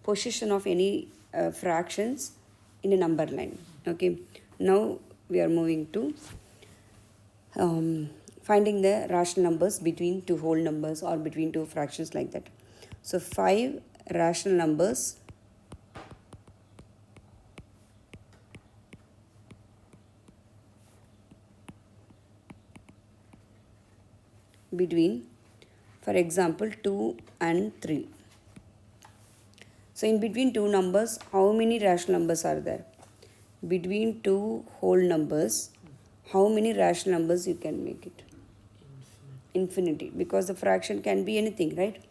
position of any fractions in a number line. Okay, now we are moving to finding the rational numbers between two whole numbers or between two fractions, like that. So 5 rational numbers between, for example, 2 and 3. So in between two numbers, how many rational numbers are there? Between two whole numbers, how many rational numbers you can make it? Infinity, because the fraction can be anything, right?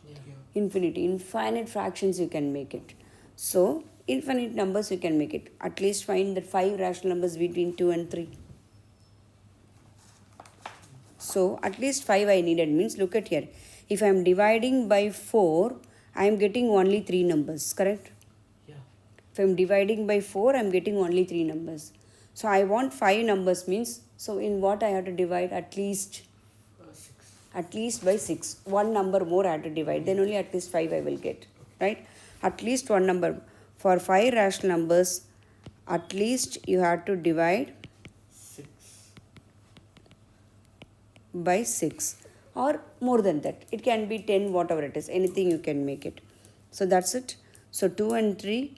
Infinity, infinite fractions you can make it. So infinite numbers you can make it. At least find the 5 rational numbers between 2 and 3. So at least 5 I needed, means look at here. If I am dividing by 4, I am getting only 3 numbers, correct? Yeah. If I am dividing by 4, I am getting only 3 numbers. So I want 5 numbers, means, so in what I have to divide? At least 6. At least by 6. One number more I have to divide, then only at least 5 I will get, right? At least one number. For 5 rational numbers, at least you have to divide 6 by 6 or more than that. It can be 10, whatever it is, anything you can make it. So that's it. So 2 and 3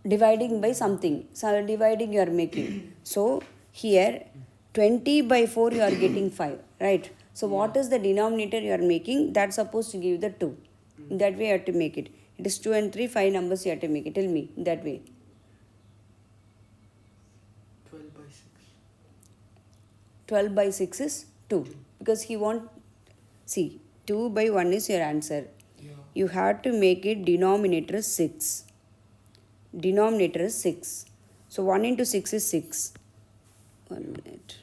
dividing by something. So dividing you are making. So here 20 by 4 you are getting 5, right? So what is the denominator you are making? That's supposed to give the 2. In that way you have to make it. It is 2 and 3, 5 numbers you have to make it. Tell me in that way. 12 by 6. 12 by 6 is 2. Because he want, see, 2 by 1 is your answer. Yeah. You have to make it denominator is 6. Denominator is 6. So 1 into 6 is 6. 1 minute.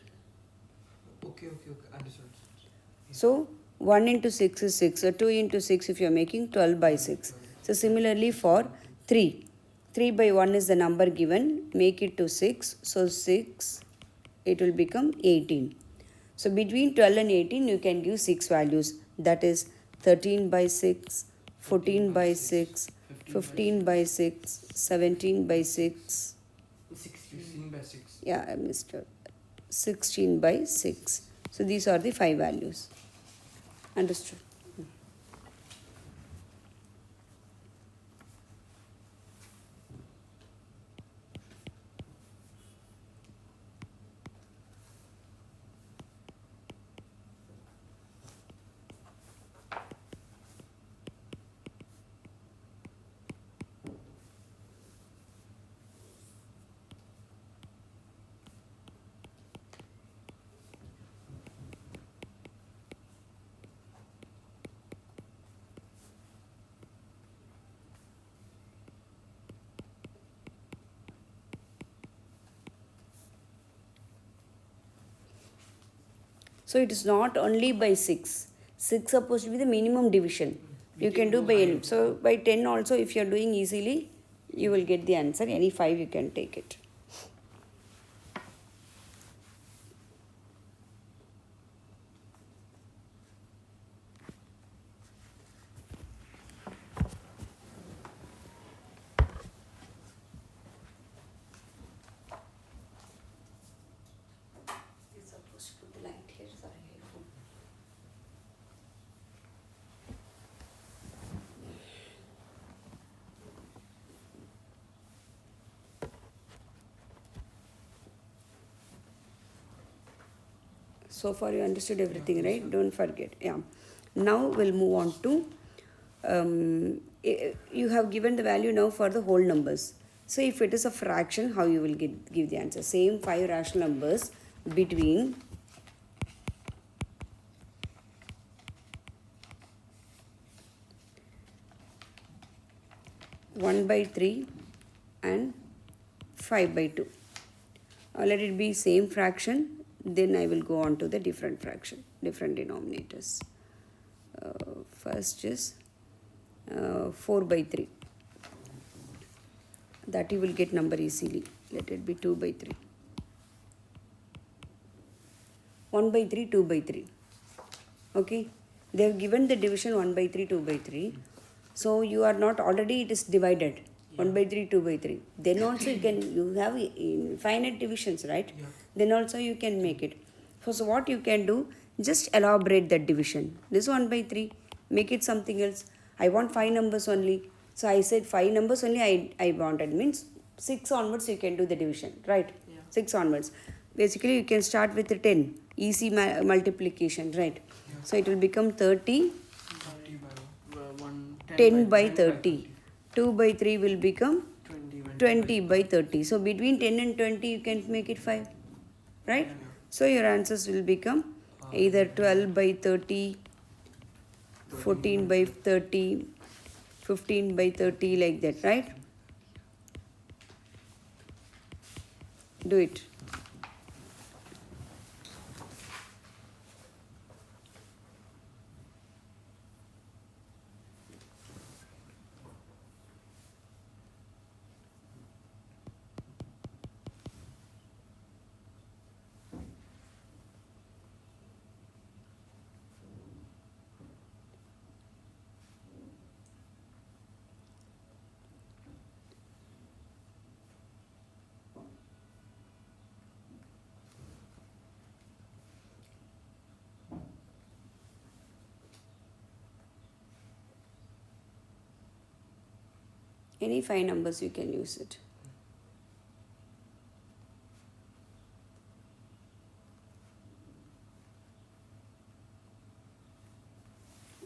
Okay. Understood. So 1 into 6 is 6. So 2 into 6 if you are making 12 by 6. So similarly for 3. 3 by 1 is the number given. Make it to 6. So 6, it will become 18. So between 12 and 18 you can give 6 values. That is 13 by 6, 14 by 6, 15 by 6, 17 by 6. 16 by 6. Yeah, I missed it. 16 by 6. So these are the 5 values. Understood? So it is not only by 6. 6 supposed to be the minimum division. You can do by any. So by 10 also, if you are doing easily, you will get the answer. Any 5 you can take it. So far you understood everything, right? Don't forget. Yeah. Now we'll move on to, you have given the value now for the whole numbers. So if it is a fraction, how you will give the answer? Same 5 rational numbers between 1 by 3 and 5 by 2. Let it be same fraction. Then I will go on to the different fraction, different denominators. First is 4 by 3. That you will get number easily. Let it be 2 by 3. 1 by 3, 2 by 3. Okay. They have given the division 1 by 3, 2 by 3. So you are not already, it is divided. 1 by 3, 2 by 3. Then also you have infinite divisions, right? Yeah. Then also you can make it. So what you can do, just elaborate that division. This 1 by 3, make it something else. I want 5 numbers only. So I said 5 numbers only I wanted. Means 6 onwards you can do the division, right? Yeah. 6 onwards. Basically you can start with the 10. Easy multiplication, right? Yeah. So it will become 30. 30 by 1, 10 by 30. 2 by 3 will become 20 by 30. So between 10 and 20 you can make it 5. Right? Yeah. So your answers will become either 12 by 30, 14 by 30, 15 by 30, like that, right? Do it. Any 5 numbers you can use it.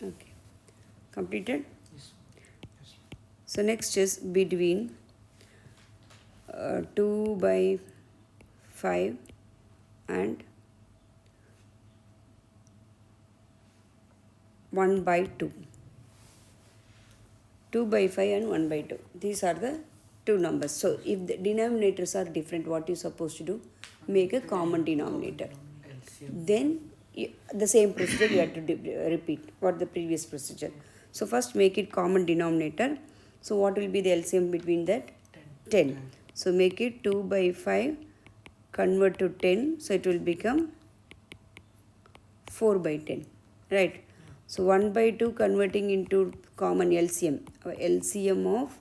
Okay. Completed? Yes. Yes. So next is between 2 by 5 and 1 by 2. 2 by 5 and 1 by 2. These are the two numbers. So if the denominators are different, what you supposed to do? Make a common denominator. LCM. Then the same procedure you have to repeat what the previous procedure. So first make it common denominator. So what will be the LCM between that? 10. So make it 2 by 5, convert to 10. So it will become 4 by 10. Right? So 1 by 2 converting into common LCM. Our LCM of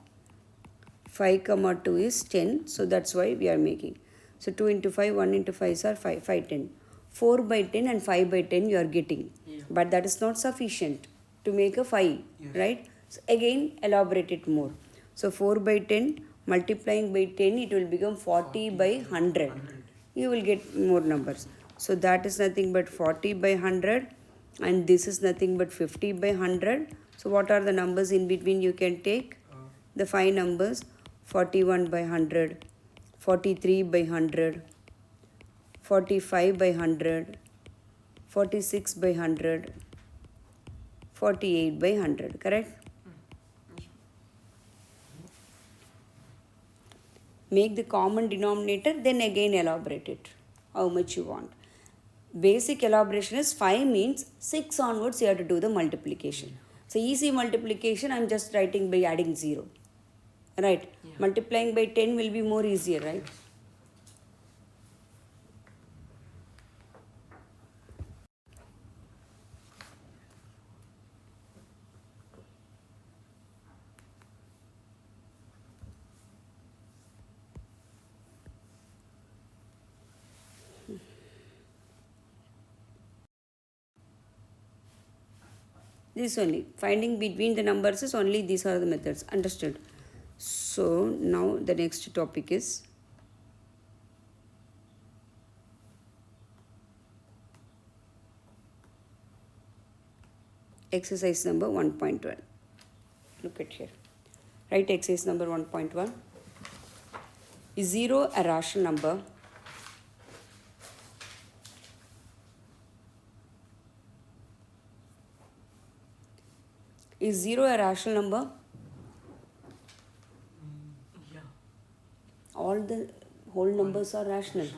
5 comma 2 is 10. So that's why we are making. So 2 into 5, 1 into 5 are 5, 5, 10. 4 by 10 and 5 by 10 you are getting. Yeah. But that is not sufficient to make a 5. Yes. Right? So again elaborate it more. So 4 by 10 multiplying by 10 it will become 40 by 100. You will get more numbers. So that is nothing but 40 by 100 and this is nothing but 50 by 100. So what are the numbers in between you can take? The 5 numbers 41 by 100, 43 by 100, 45 by 100, 46 by 100, 48 by 100, correct? Make the common denominator, then again elaborate it, how much you want. Basic elaboration is 5 means 6 onwards you have to do the multiplication. So easy multiplication, I am just writing by adding 0. Right? Yeah. Multiplying by 10 will be more easier, right? This only. Finding between the numbers is only these are the methods. Understood? So now the next topic is exercise number 1.1. Look at here. Write exercise number 1.1. Is 0 a rational number? Is 0 a rational number? Yeah. All the whole numbers are rational.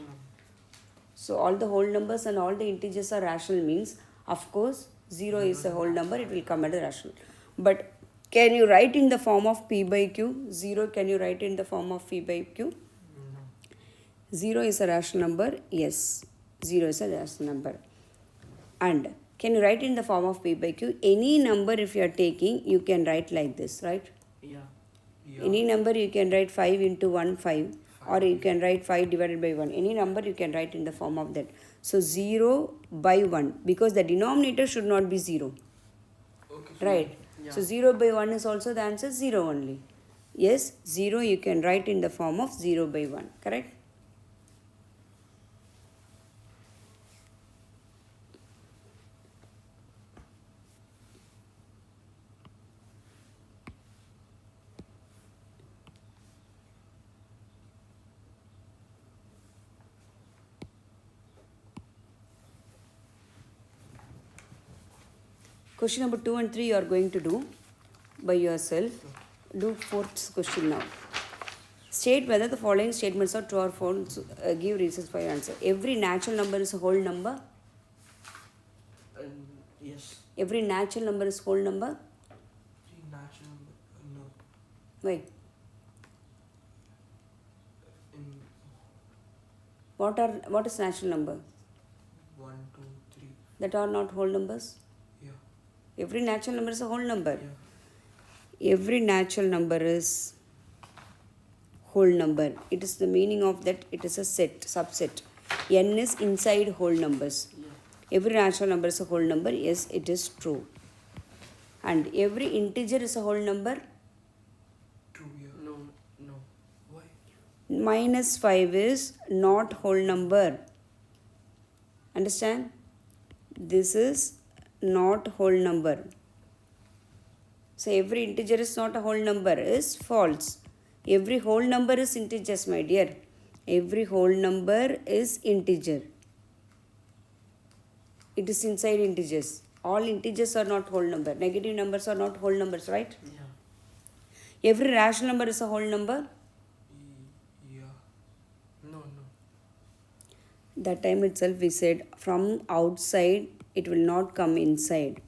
So all the whole numbers and all the integers are rational means, of course, 0 is a whole number, it will come as a rational. But can you write in the form of P by Q? 0 can you write in the form of P by Q? No. 0 is a rational number? Yes. 0 is a rational number. And Can you write in the form of P by Q? Any number if you are taking, you can write like this, right? Yeah. Any number you can write 5 into 1, 5. Or you can write 5 divided by 1. Any number you can write in the form of that. So 0 by 1. Because the denominator should not be 0. Okay. Right. Yeah. So 0 by 1 is also the answer 0 only. Yes, 0 you can write in the form of 0 by 1. Correct? Question number 2 and 3 you are going to do by yourself. Do fourth question now. State whether the following statements are true or false. Give reasons for your answer. Every natural number is a whole number. Yes. Every natural number is whole number. Natural number. No. Why? What is natural number? 1, 2, 3. That are not whole numbers. Yeah. Every natural number is a whole number. Yeah. Every natural number is whole number. It is the meaning of that it is a subset. N is inside whole numbers. Yeah. Every natural number is a whole number. Yes, it is true. And every integer is a whole number. True. Yeah. No. No. Why? Minus 5 is not whole number. Understand? This is not whole number. So every integer is not a whole number is false. Every whole number is integers, my dear. Every whole number is integer. It is inside integers. All integers are not whole number. Negative numbers are not whole numbers, right? Yeah. Every rational number is a whole number. Yeah. No. No. That time itself we said from outside it will not come inside.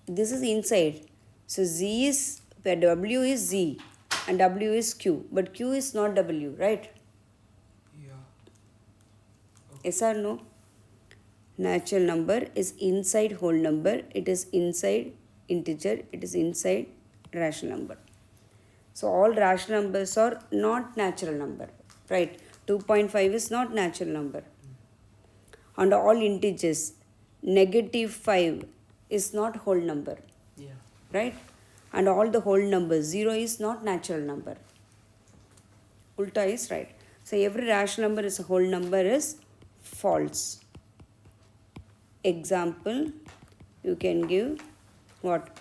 This is inside. So W is Z and W is Q. But Q is not W, right? Yeah. Yes or no? Natural number is inside whole number. It is inside integer. It is inside rational number. So all rational numbers are not natural number, right? 2.5 is not natural number. And all integers, negative 5 is not whole number, Yeah. right? And all the whole numbers, 0 is not natural number. Ulta is right. So every rational number is a whole number is false. Example, you can give what?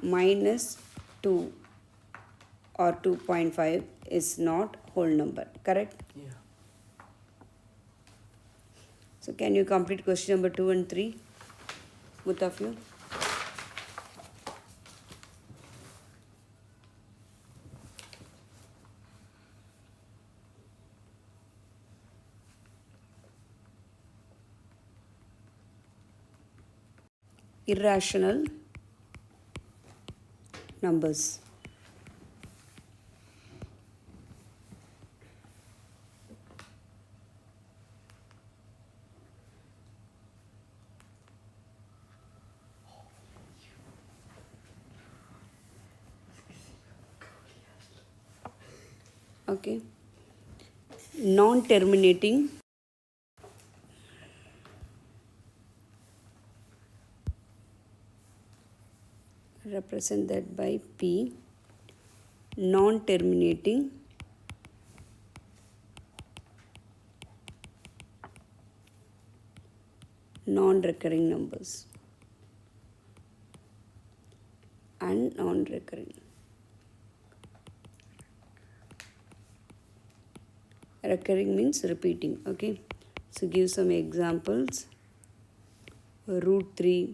Minus 2 or 2.5 is not whole number, correct? Yeah. So can you complete question number 2 and 3, both of you? Irrational numbers. Okay. Non-terminating represent that by P. Non-terminating non-recurring numbers and non-recurring. Recurring means repeating. Okay, so give some examples. Root 3,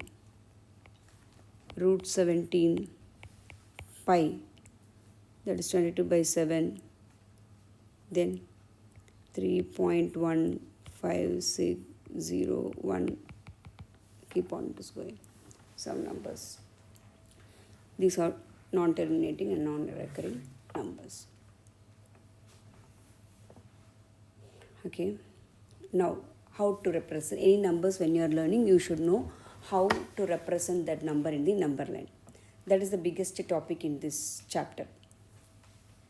root 17, pi, that is 22 by 7, then 3.15601, keep on just going, some numbers. These are non-terminating and non-recurring numbers. Okay, now how to represent any numbers. When you are learning, you should know how to represent that number in the number line. That is the biggest topic in this chapter.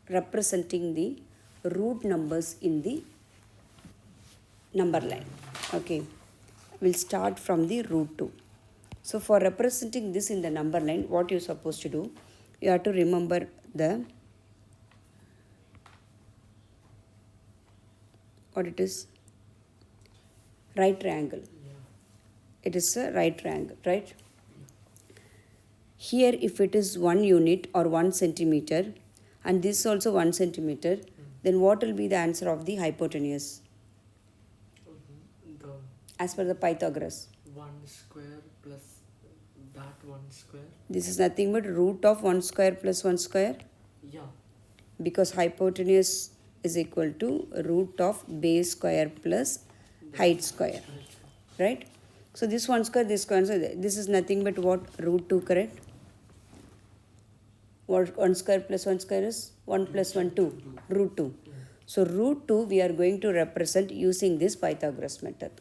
Representing the root numbers in the number line. Okay, we'll start from the root 2. So for representing this in the number line, what you're supposed to do, you have to remember the what it is, right triangle. It is a right triangle, right? Here if it is 1 unit or 1 centimeter and this also 1 centimeter, then what will be the answer of the hypotenuse The as per the Pythagoras? 1 square plus that 1 square. This is nothing but root of 1 square plus 1 square, Yeah. because hypotenuse is equal to root of base square plus height square, right? So this 1 square, this square, so this is nothing but what? Root 2, correct? What 1 square plus 1 square is? 1 plus 1, 2. Root 2. So root 2 we are going to represent using this Pythagoras method.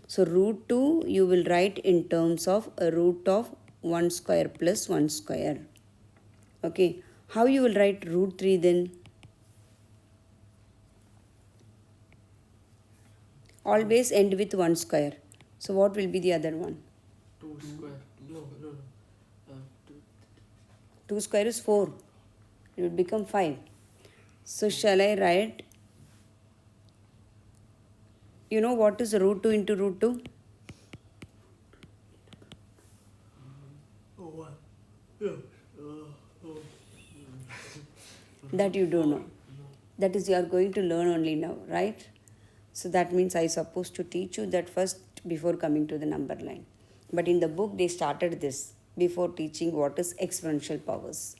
So root 2 you will write in terms of a root of 1 square plus 1 square. Okay. How you will write root 3 then? Always end with 1 square. So what will be the other one? 2 square. No. 2. 2 square is 4. It will become 5. So shall I write? You know what is root 2 into root 2? Oh, 1. Yeah. That you don't know. That is, you are going to learn only now, right? So that means I supposed to teach you that first before coming to the number line. But in the book they started this before teaching what is exponential powers.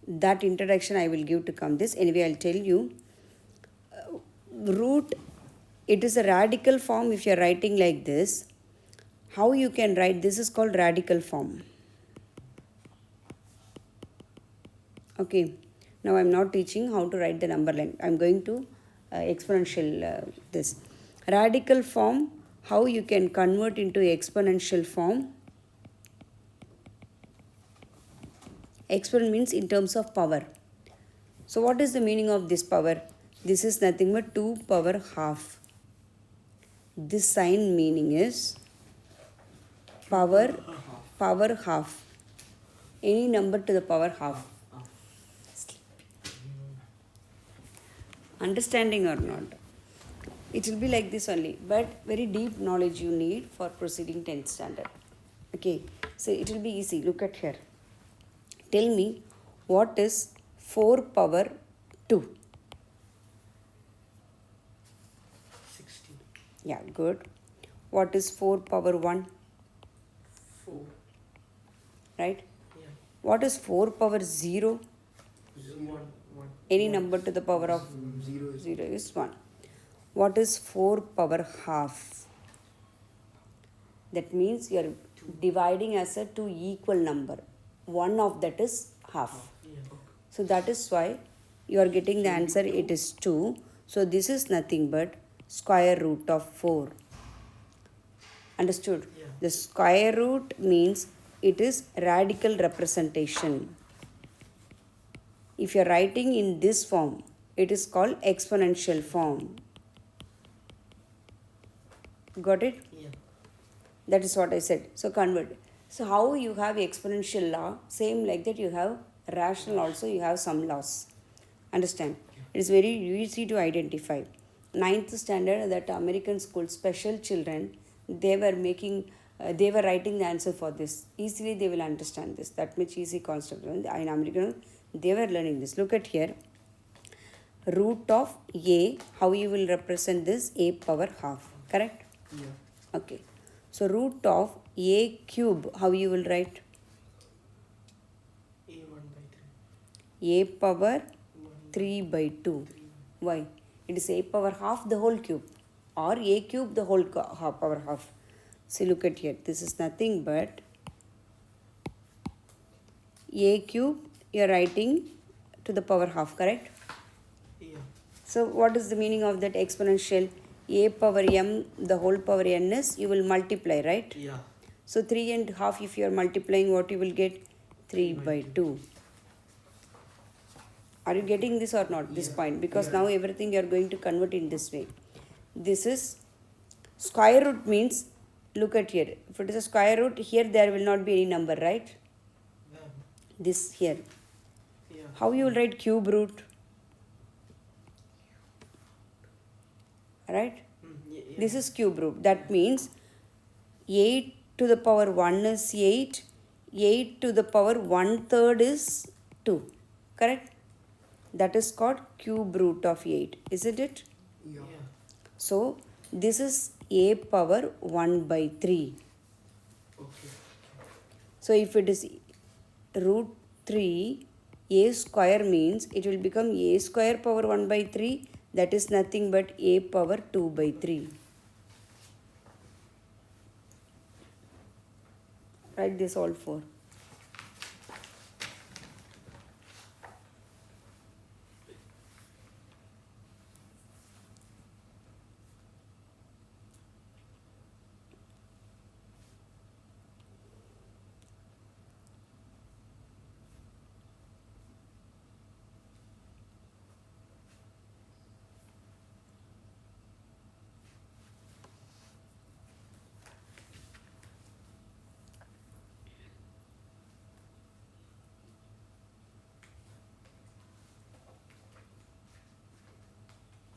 That introduction I will give to come this. Anyway, I'll tell you. Root, it is a radical form if you are writing like this. How you can write? This is called radical form. Okay. Now I am not teaching how to write the number line. I am going to exponential this. Radical form, how you can convert into exponential form. Exponent means in terms of power. So what is the meaning of this power? This is nothing but 2 power half. This sign meaning is power half. Any number to the power half. Understanding or not? It will be like this only, but very deep knowledge you need for proceeding 10th standard. Okay, so it will be easy. Look at here. Tell me what is 4 power 2? 60. Yeah, good. What is 4 power 1? 4. Right? Yeah. What is 4 power 0? 1. Any number to the power of 0 is 1. What is 4 power half? That means you are dividing as a 2 equal number. One of that is half. Yeah. So that is why you are getting the answer, it is 2. So this is nothing but square root of 4. Understood? Yeah. The square root means it is radical representation. If you are writing in this form, it is called exponential form. Got it? Yeah. That is what I said. So convert. So how you have exponential law, same like that you have rational also, you have some laws. Understand? It is very easy to identify. 9th standard, that American school, special children, they were writing the answer for this. Easily they will understand this. That much easy concept. In American, they were learning this. Look at here. Root of a, how you will represent this? A power half. Correct? Yeah. Okay. So root of a cube, how you will write? A 1 by 3. A power 1 3 by 2. Why? It is a power half the whole cube, or a cube the whole power half. See, look at here. This is nothing but a cube you are writing to the power half, correct? Yeah. So what is the meaning of that exponential? a power m, the whole power n is, you will multiply, right? Yeah. So 3 and half, if you are multiplying, what you will get? 3 by 2. Are you getting this or not, this point? Because now everything you are going to convert in this way. This is square root means, look at here. If it is a square root, here there will not be any number, right? This here. Yeah. How you will write cube root? Right? Yeah. This is cube root. That means 8 to the power 1 is 8. 8 to the power 1/3 is 2. Correct? That is called cube root of 8. Isn't it? Yeah. So, this is a power 1 by 3. Okay. So, if it is root 3, a square means it will become a square power 1 by 3. That is nothing but a power 2 by 3. Write this all 4.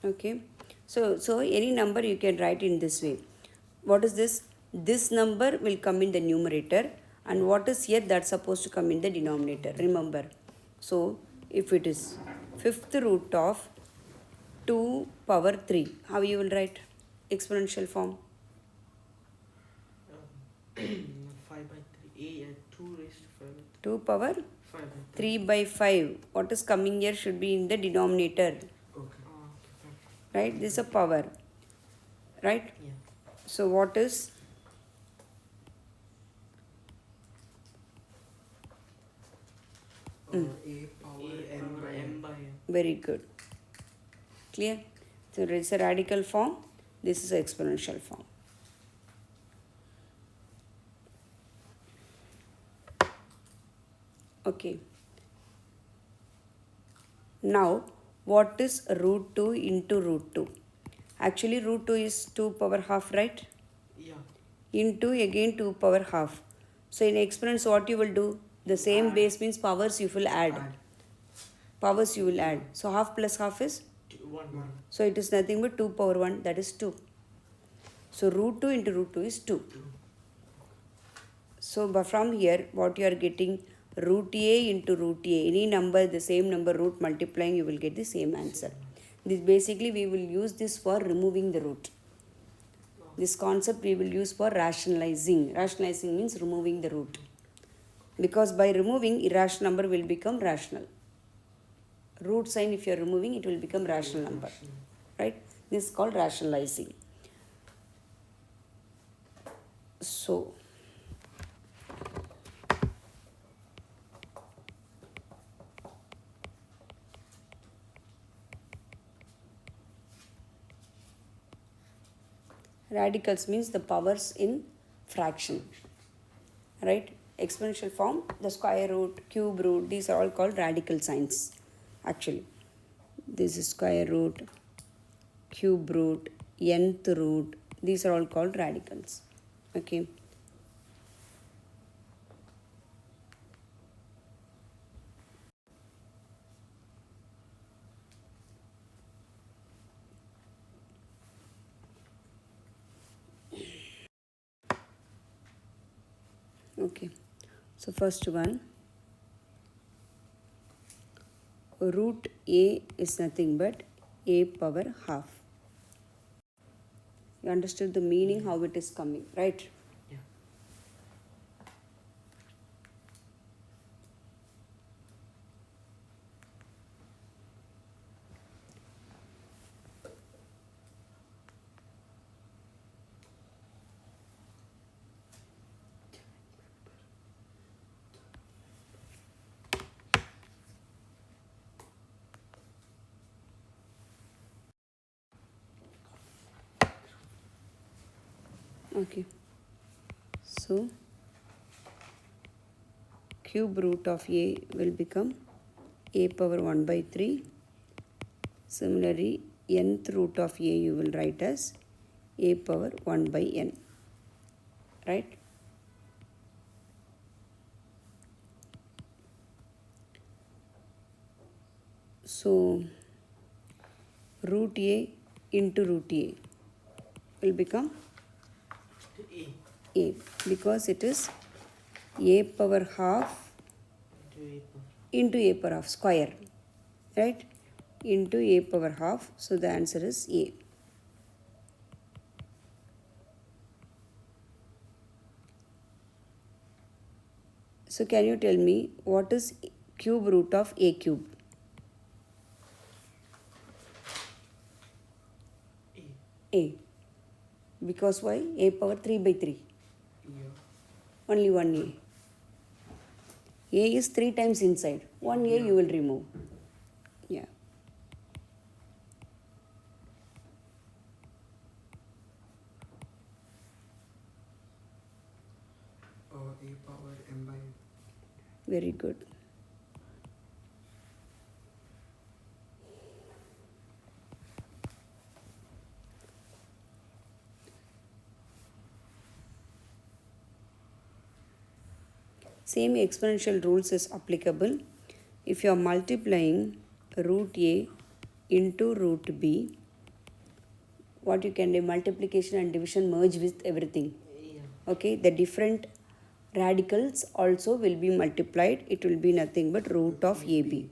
Okay. So any number you can write in this way. What is this? This number will come in the numerator, and what is here, that's supposed to come in the denominator. Remember. So if it is fifth root of 2 power 3, how you will write exponential form? 5 by 3. 2 raised to 5 by 2 power 5 by 3 by 5. What is coming here should be in the denominator. Okay. Right? This is a power. Right? Yeah. So what is? A power m by n. Very good. Clear? So it's a radical form. This is an exponential form. Okay. Now, what is root 2 into root 2? Actually, root 2 is 2 power half, right? Yeah. Into again 2 power half. So in exponents, what you will do? The same base means powers you will add. Powers you will add. So half plus half is? 1. So it is nothing but 2 power 1, that is 2. So root 2 into root 2 is 2. So but from here, what you are getting? Root a into root a. Any number, the same number root multiplying, you will get the same answer. This basically we will use this for removing the root. This concept we will use for rationalizing. Rationalizing means removing the root. Because by removing, irrational number will become rational. Root sign, if you are removing, it will become rational number. Right? This is called rationalizing. So, radicals means the powers in fraction. Right? Exponential form, the square root, cube root, these are all called radical signs. Actually, this is square root, cube root, nth root, these are all called radicals. Okay. Okay. So first one, root a is nothing but a power half. You understood the meaning, how it is coming, right? Yeah. Okay. So cube root of a will become a power 1 by 3. Similarly, nth root of a you will write as a power 1 by n. Right? So root a into root a will become a because it is a power half into a power half square, right? Into a power half. So the answer is a. So can you tell me what is cube root of a cube? A. Because why? A power 3 by 3. Yeah. Only one a. A is 3 times inside. One a you will remove. Yeah. A power m by Very good. Same exponential rules is applicable if you are multiplying root a into root b. What you can do, multiplication and division merge with everything. Okay, the different radicals also will be multiplied. It will be nothing but root of ab.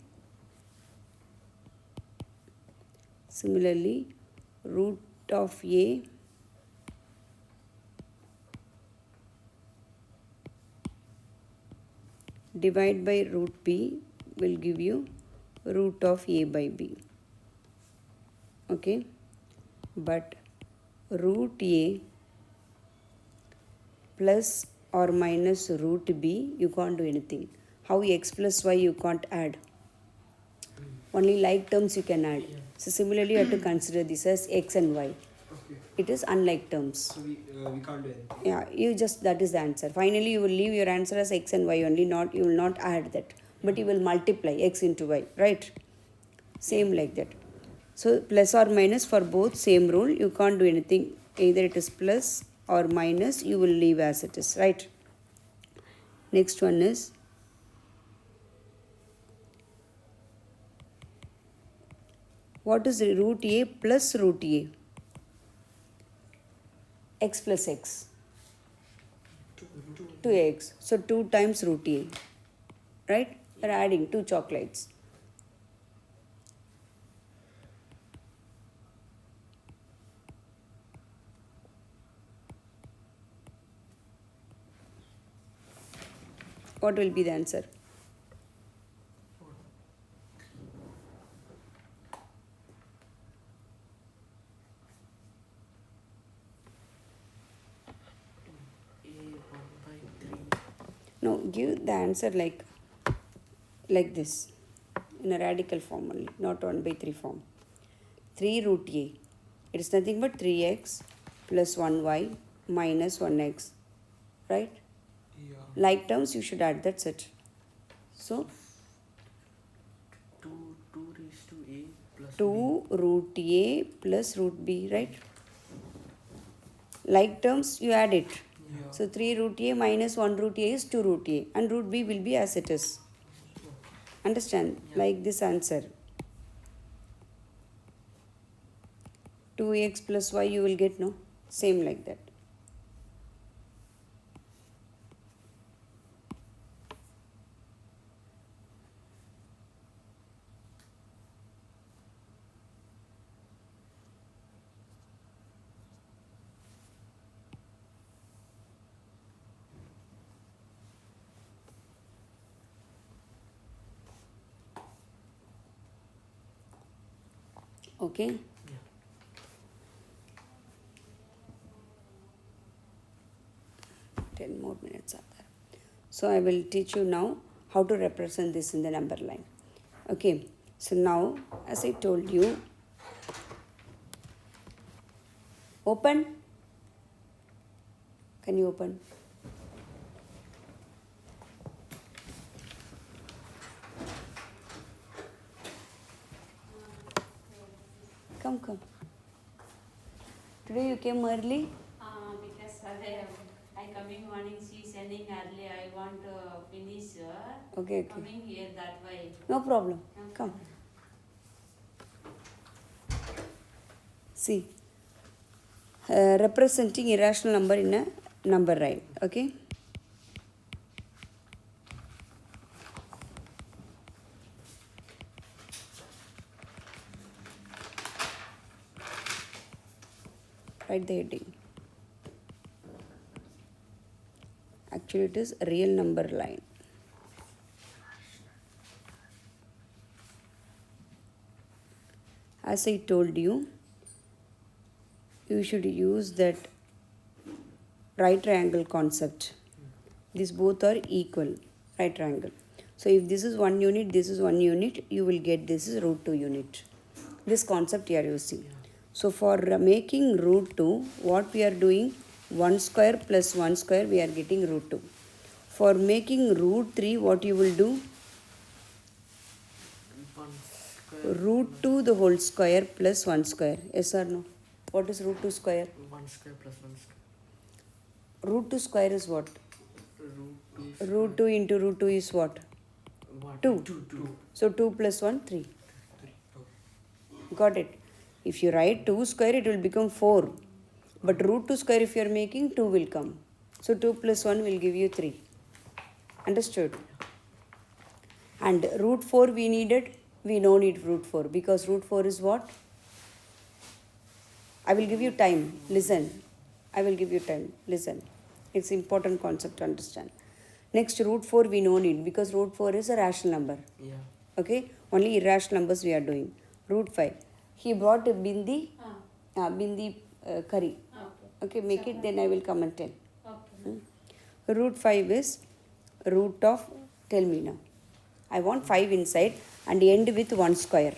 Similarly, root of a divide by root b will give you root of a by b. Okay, but root a plus or minus root b you can't do anything. How x plus y you can't add. Only like terms you can add. So similarly you have to consider this as x and y. Okay. It is unlike terms. So we can't do anything. Yeah, you just, that is the answer. Finally you will leave your answer as x and y only, not, you will not add that, but you will multiply x into y, right? Same like that. So plus or minus for both, same rule. You can't do anything. Either it is plus or minus, you will leave as it is, right? Next one is what is root a plus root a? X plus x. 2x. So 2 times root a. Right? We are adding 2 chocolates. What will be the answer? No, give the answer like this, in a radical form only, not 1 by 3 form. 3 root a. It is nothing but 3x plus 1y minus 1x. Right? Yeah. Like terms you should add, that's it. So 2 raised to a plus 2 root a plus root b, right? Like terms you add it. Yeah. So 3 root a minus 1 root a is 2 root a, and root b will be as it is. Understand? Yeah. Like this answer. 2x plus y you will get, no? Same like that. Okay? Yeah. Ten more minutes are there. So I will teach you now how to represent this in the number line. Okay. So now, as I told you, open. Can you open? Come. Today you came early? Because I coming morning, she sending early. I want to finish. Okay. Coming here that way. No problem. Come. See, representing irrational number in a number line. Okay. Write the heading. Actually, it is real number line. As I told you, you should use that right triangle concept. These both are equal, right triangle. So if this is 1 unit, this is 1 unit, you will get this is root 2 unit. This concept you are using. So for making root 2, what we are doing? 1 square plus 1 square, we are getting root 2. For making root 3, what you will do? 1 square. Root 2 the whole square plus 1 square. Yes or no? What is root 2 square? 1 square plus 1 square. Root 2 square is what? Root 2. Root 2 into root 2 is what? What? 2. 2. So 2 plus 1, 3. 3. Okay. Got it. If you write 2 square, it will become 4. But root 2 square, if you are making, 2 will come. So 2 plus 1 will give you 3. Understood? And root 4 we needed. We no need root 4 because root 4 is what? I will give you time. Listen. I will give you time. Listen. It's important concept to understand. Next, root 4 we no need because root 4 is a rational number. Yeah. Okay? Only irrational numbers we are doing. Root 5. He brought a bindi. Bindi curry. Okay, make it, then I will come and tell. Okay. Root 5 is root of, tell me now. I want 5 inside and end with 1 square.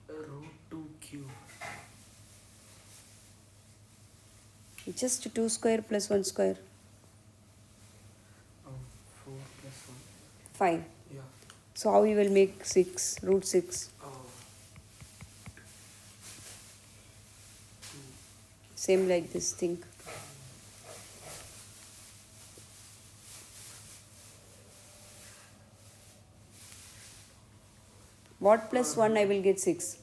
Root 2 cube. Just 2 square plus 1 square. 4 plus 1. 5. Yeah. So how you will make 6, root 6? Same like this, think. What plus 1 I will get 6?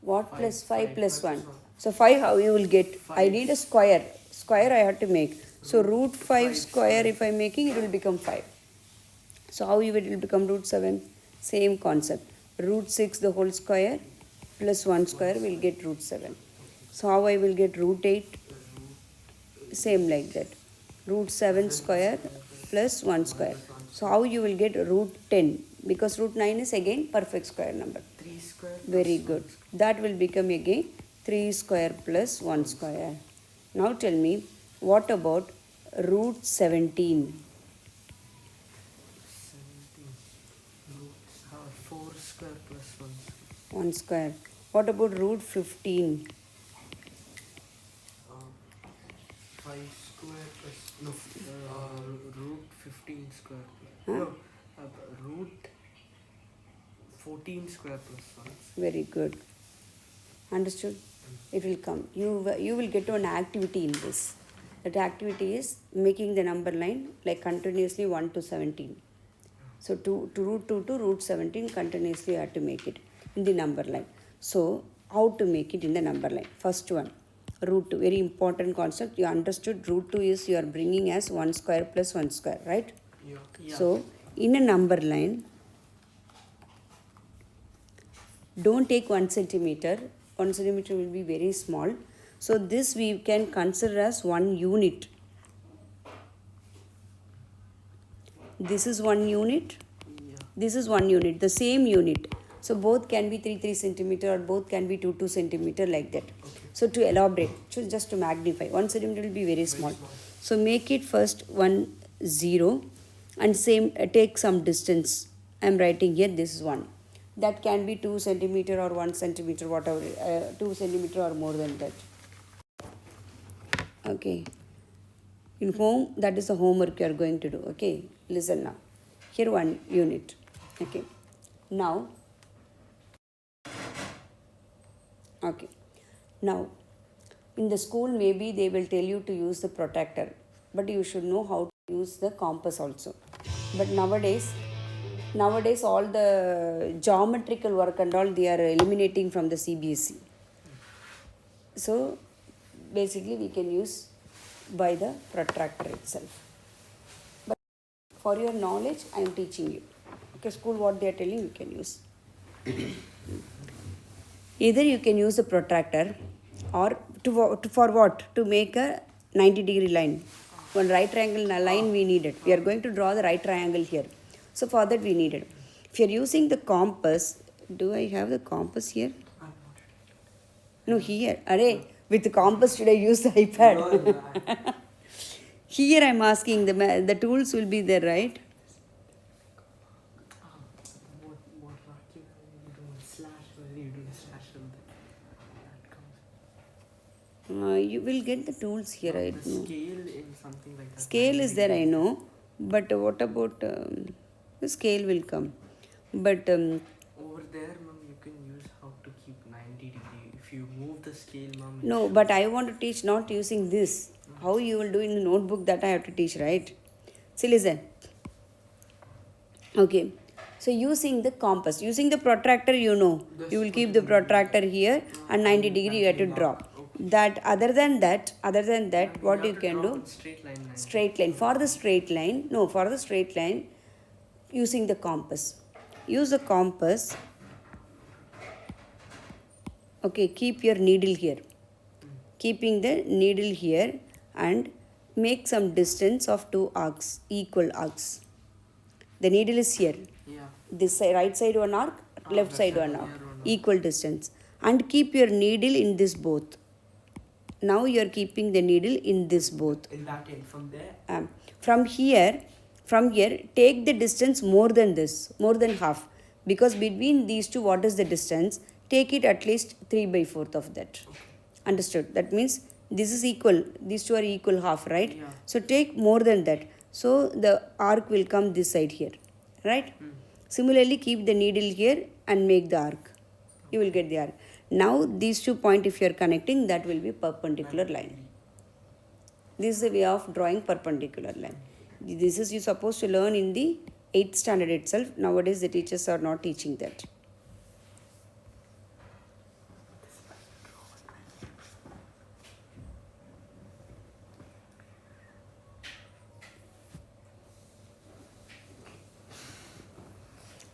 What plus 5 plus 1? So 5 how you will get? I need a square. Square I have to make. So root 5 square if I am making, it will become 5. So how it will become root 7? Same concept. Root 6 the whole square plus 1 square will get root 7. So how I will get root 8? Same like that. Root 7 square plus 1 square. So how you will get root 10? Because root 9 is again perfect square number. 3 square. Very good. That will become again 3 square plus 1 square. Now tell me, what about root 17? 17. 4 square plus 1 square. 1 square. What about root 15? 5 square plus root 15 square. Huh? No, root 14 square plus 1. Very good. Understood? It will come. You will get one activity in this. That activity is making the number line like continuously 1 to 17. So to root 2 to root 17 continuously you have to make it in the number line. So how to make it in the number line? First one, root 2. Very important concept. You understood root 2 is you are bringing as 1 square plus 1 square, right? Yeah. So in a number line, don't take 1 centimeter. 1 centimeter will be very small. So this we can consider as 1 unit. This is 1 unit. Yeah. This is 1 unit, the same unit. So both can be 3 centimeter or both can be 2 centimeter like that. Okay. So to elaborate, so just to magnify, 1 centimeter will be very small. So make it first 1 0 and same take some distance. I am writing here this is 1. That can be 2 centimeter or 1 centimeter, whatever, 2 centimeter or more than that. Okay. In home, that is the homework you are going to do. Okay. Listen now. Here one unit. Okay. Now. Okay. Now, in the school, maybe they will tell you to use the protractor, but you should know how to use the compass also. But nowadays all the geometrical work and all they are eliminating from the Cbse. So basically we can use by the protractor itself. But for your knowledge, I am teaching you. Okay, school what they are telling you can use. Either you can use the protractor or for what? To make a 90-degree line. One right triangle line we needed. We are going to draw the right triangle here. So for that we needed. If you are using the compass, do I have the compass here? No, here. Array, with the compass should I use the iPad? No. Here I am asking, the tools will be there, right? What rock you doing slash? Where you doing slash? That comes. You will get the tools here, I The know. scale in something like that. Scale is there, I know. But what about the scale will come? But Over there, ma'am, you can use how to keep 90 degree. If you move the scale, ma'am. no, but I want to teach not using this. How you will do in the notebook, that I have to teach, right? See, listen. Okay. So using the compass, using the protractor, you know, you will keep the protractor here and 90 degree you have to draw. That other than that, what you can do? Straight line. Straight line. For the straight line, using the compass. Use the compass. Okay, keep your needle here. Keeping the needle here and make some distance of 2 arcs, equal arcs. The needle is here. Yeah. This side, right side one arc, left side one arc, equal distance. And keep your needle in this both. Now you are keeping the needle in this both. In that end, from there? From here, take the distance more than this, more than half. Because between these two, what is the distance? Take it at least 3/4 of that. Okay. Understood? That means this is equal. These two are equal half, right? Yeah. So take more than that. So the arc will come this side here, right? Similarly, keep the needle here and make the arc. You will get the arc. Now these 2 points, if you are connecting, that will be perpendicular line. This is the way of drawing perpendicular line. This is you supposed to learn in the 8th standard itself. Nowadays the teachers are not teaching that.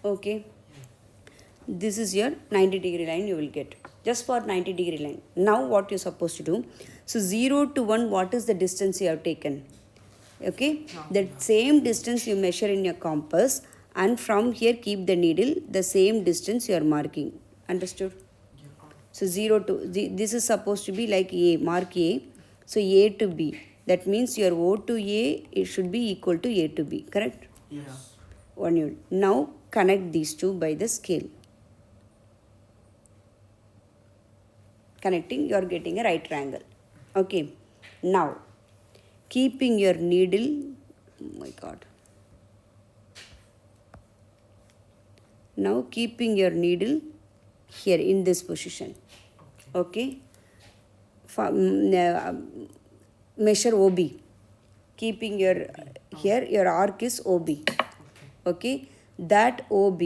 Okay. This is your 90-degree line you will get. Just for 90-degree line. Now what you're supposed to do? So 0 to 1, what is the distance you have taken? Okay. That same distance you measure in your compass, and from here keep the needle, the same distance you are marking. Understood? Yeah. So 0 to, this is supposed to be like A, mark A. So A to B. That means your O to A, it should be equal to A to B. Correct? Yeah. 1 unit. Now connect these two by the scale. Connecting, you are getting a right triangle. Okay. Now, keeping your needle, oh my God. Now keeping your needle here in this position. Okay. Measure OB. Keeping your, here your arc is OB. Okay. That OB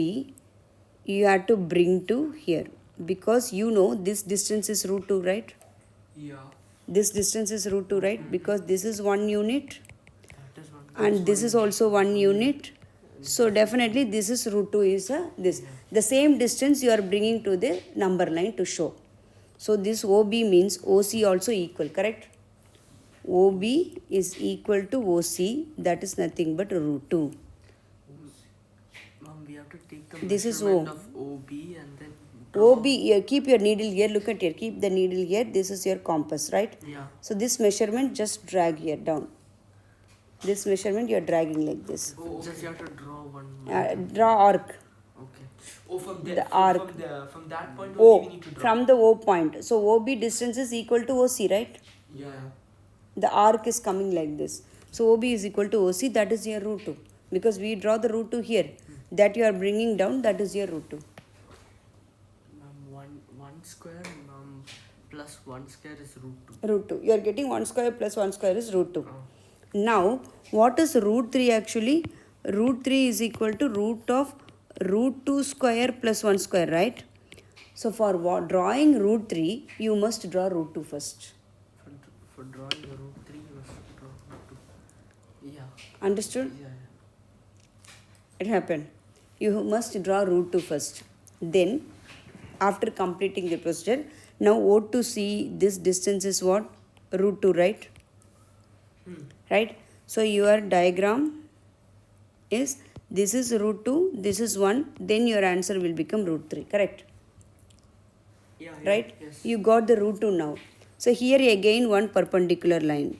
you have to bring to here. Because you know this distance is root 2, right? Yeah. This distance is root 2, right? Because this is 1 unit That is one. and this is also 1 unit. So definitely this is root 2 is this. The same distance you are bringing to the number line to show. So this OB means OC also equal, correct? OB is equal to OC, that is nothing but root 2. Ma'am, we have to take the This is measurement O. of OB and then OB, keep your needle here, look at here, keep the needle here, this is your compass, right? Yeah. So this measurement just drag here down. This measurement you are dragging like this. Oh, just you have to draw one. Draw arc. Okay. Oh, from The there, arc. from that point only we need to draw. From the O point. So OB distance is equal to OC, right? Yeah. The arc is coming like this. So OB is equal to OC, that is your root 2. Because we draw the root 2 here. That you are bringing down, that is your root 2. One square plus 1 square is root 2. Root 2. You are getting 1 square plus 1 square is root 2. Oh. Now, what is root 3 actually? Root 3 is equal to root of root 2 square plus 1 square, right? So, for drawing root 3, you must draw root 2 first. For drawing the root 3, you must draw root 2. Yeah. Understood? Yeah. It happened. You must draw root 2 first. Then, after completing the procedure, now O to C, this distance is what? Root 2, right? Right? So, your diagram is, this is root 2, this is 1, then your answer will become root 3, correct? Yeah. Right? Yes. You got the root 2 now. So, here again one perpendicular line.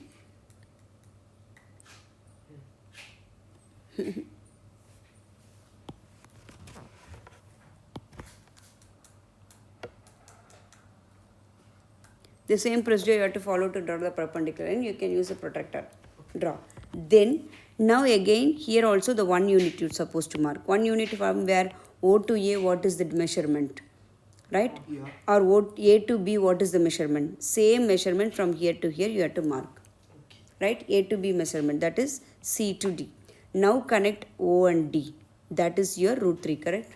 The same procedure you have to follow to draw the perpendicular line. You can use a protractor. Draw. Then, now again, here also the 1 unit you're supposed to mark. 1 unit from where O to A, what is the measurement? Right? Yeah. Or O, A to B, what is the measurement? Same measurement from here to here you have to mark. Okay. Right? A to B measurement, that is C to D. Now connect O and D. That is your root 3, correct?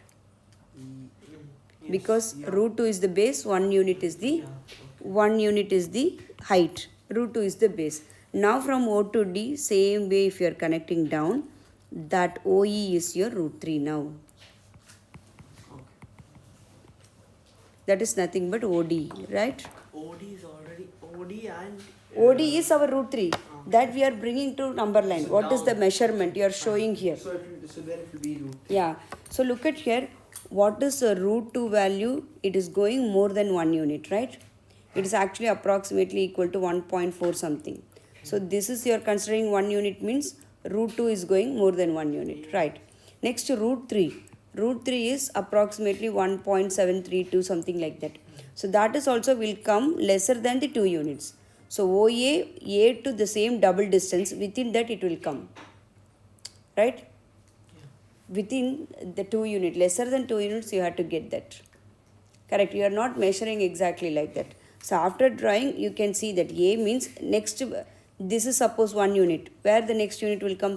Yes. Because Yeah. root 2 is the base, 1 unit is the Yeah. Okay. 1 unit is the height. Root 2 is the base. Now from O to D, same way if you are connecting down, that OE is your root 3 now. Okay. That is nothing but OD, right? OD is already OD and OD is our root 3. That we are bringing to number line. So What is the now- measurement you are showing here? So then it will be root. Yeah. So look at here. What is the root 2 value? It is going more than 1 unit, right? It is actually approximately equal to 1.4 something. So this is you are considering 1 unit means root 2 is going more than 1 unit, right? Next to root 3. Root 3 is approximately 1.732 something like that. So that is also will come lesser than the 2 units. So OA, A to the same double distance, within that it will come, right? Within the 2 unit, lesser than 2 units you have to get that. Correct, you are not measuring exactly like that. So after drawing, you can see that A means next, this is suppose 1 unit, where the next unit will come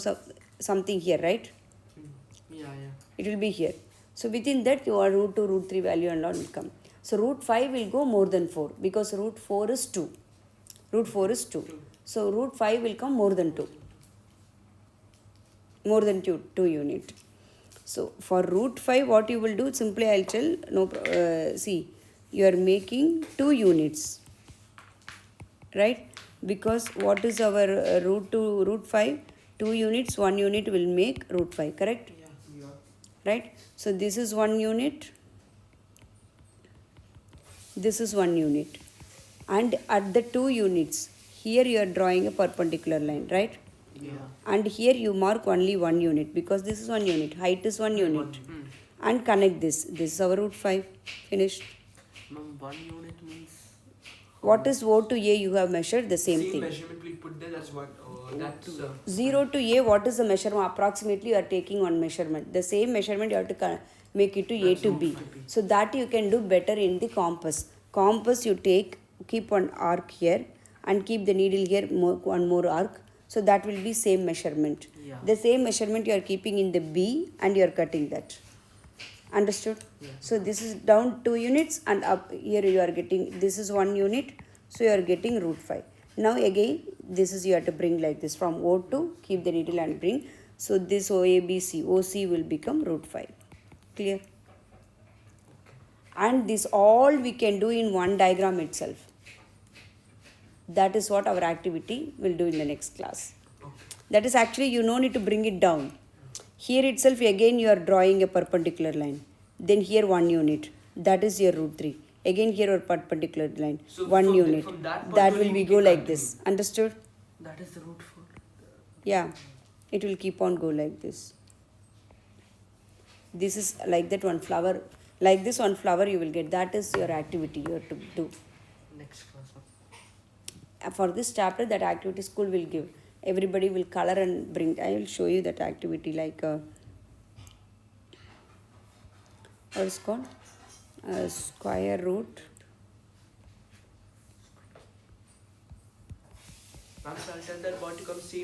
something here, right? Yeah. It will be here. So within that your root 2, root 3 value and all will come. So root 5 will go more than 4 because root 4 is 2. Root 4 is 2. So root 5 will come more than 2. More than 2 unit. So for root 5 what you will do, simply I will tell, see, you are making 2 units, right? Because what is our root 2, root 5? 2 units, 1 unit will make root 5, correct? Yeah. Right? So this is 1 unit, this is 1 unit. And at the 2 units, here you are drawing a perpendicular line, right? Yeah. And here you mark only 1 unit because this is 1 unit, height is 1 unit. And connect this. This is our root 5. Finished. Ma'am, 1 unit means. What is O to A you have measured? The same thing. Measurement we put there. That's what. That's 0 to A, what is the measurement? Approximately you are taking one measurement. The same measurement you have to make it to A to B. So that you can do better in the compass. Compass you keep one arc here and keep the needle here, one more arc. So that will be same measurement. Yeah. The same measurement you are keeping in the B and you are cutting that. Understood? Yeah. So this is down 2 units and up here you are getting, this is 1 unit. So you are getting root 5. Now again, this is you have to bring like this from O to keep the needle and bring. So this OABC, OC will become root 5. Clear? And this all we can do in one diagram itself. That is what our activity will do in the next class. That is actually you no need to bring it down. Here itself again you are drawing a perpendicular line. Then here 1 unit. That is your root 3. Again here a perpendicular line. So 1 unit. That will be go like this. Understood? That is the root 4. Yeah. It will keep on go like this. This is like that one flower, like this one flower you will get. That is your activity you have to do. Next class, ma'am. For this chapter, that activity school will give. Everybody will color and bring. I will show you that activity, like what is called square root. Ma'am, so I'll tell that boy to come see